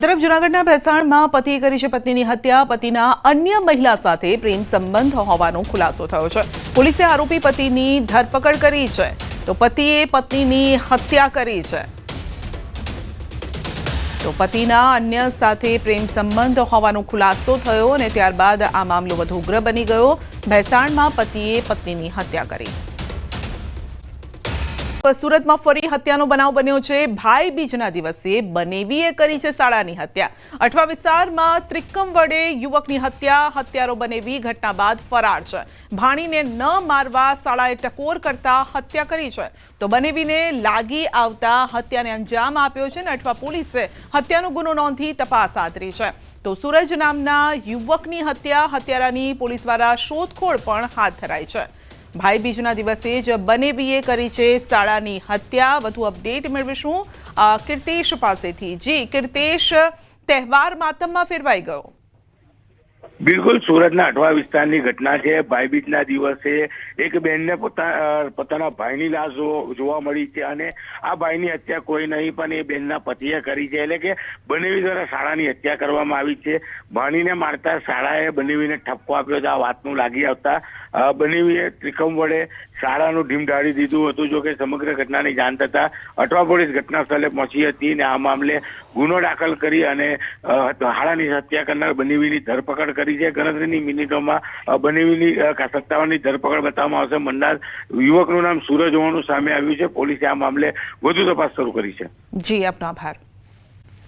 તરફ જૂનાગઢના ભેસાણમાં પતિએ કરી છે પત્નીની હત્યા. પતિના અન્ય મહિલા સાથે પ્રેમ સંબંધ હોવાનો ખુલાસો થયો છે. પોલીસે આરોપી પતિની ધરપકડ કરી છે, તો પતિએ પત્નીની હત્યા કરી છે. તો પતિના અન્ય સાથે પ્રેમ સંબંધ હોવાનો ખુલાસો થયો અને ત્યારબાદ આ મામલો વધુ ઉગ્ર બની ગયો. ભેસાણમાં પતિએ પત્નીની હત્યા કરી. સુરતમાં ફરી હત્યાનો બનાવ બન્યો છે. ભાઈ બીજના દિવસે બનેવીએ કરી છે સાળાની હત્યા. અઠવા વિસ્તારમાં ત્રિકમ વડે યુવકની હત્યા. હત્યારો બનેવી ઘટના બાદ ફરાર છે. ભાણીને ન મારવા સાળાએ ટકોર કરતા હત્યા કરી છે, તો બનેવીને લાગી આવતા હત્યાને અંજામ આપ્યો છે અને અઠવા પોલીસે હત્યાનો ગુનો નોંધી તપાસ આદરી છે. તો સૂરજ નામના યુવકની હત્યા, હત્યારાની પોલીસ દ્વારા શોધખોળ પણ હાથ ધરાઈ છે. ભાઈ બીજના દિવસે જ બનેવીએ કરી છે સાળાની હત્યા. વધુ અપડેટ મેળવીશું કીર્તેશ પાસેથી. જી કીર્તેશ, તહેવાર માતમમાં ફેરવાઈ ગયો. બિલકુલ, સુરતના અઠવા વિસ્તારની ઘટના છે. ભાઈ બીજના દિવસે એક બહેનને પોતાના ભાઈની લાશ જોવા મળી છે અને આ ભાઈની હત્યા કોઈ નહીં પણ એ બહેનના પતિએ કરી છે. એટલે કે બનેવી દ્વારા શાળાની હત્યા કરવામાં આવી છે. ભાણીને મારતા શાળાએ બનેવીને ઠપકો આપ્યો છે. આ વાતનું લાગી આવતા બનેવીએ ત્રિકમ વડે શાળાનું ઢીમ ઢાળી દીધું હતું. જો કે સમગ્ર ઘટનાની જાણ થતા અઠવા પોલીસ ઘટના સ્થળે પહોંચી હતી અને આ મામલે ગુનો દાખલ કરી અને શાળાની હત્યા કરનાર બનેવીની ધરપકડ કરી છે. ગણતરીની મિનિટોમાં બનેવીની સત્તાવનની ધરપકડ બતાવવામાં આવશે. મનનાર યુવકનું નામ સૂરજ હોવાનું સામે આવ્યું છે. પોલીસે આ મામલે વધુ તપાસ શરૂ કરી છે. જી, આપનો આભાર.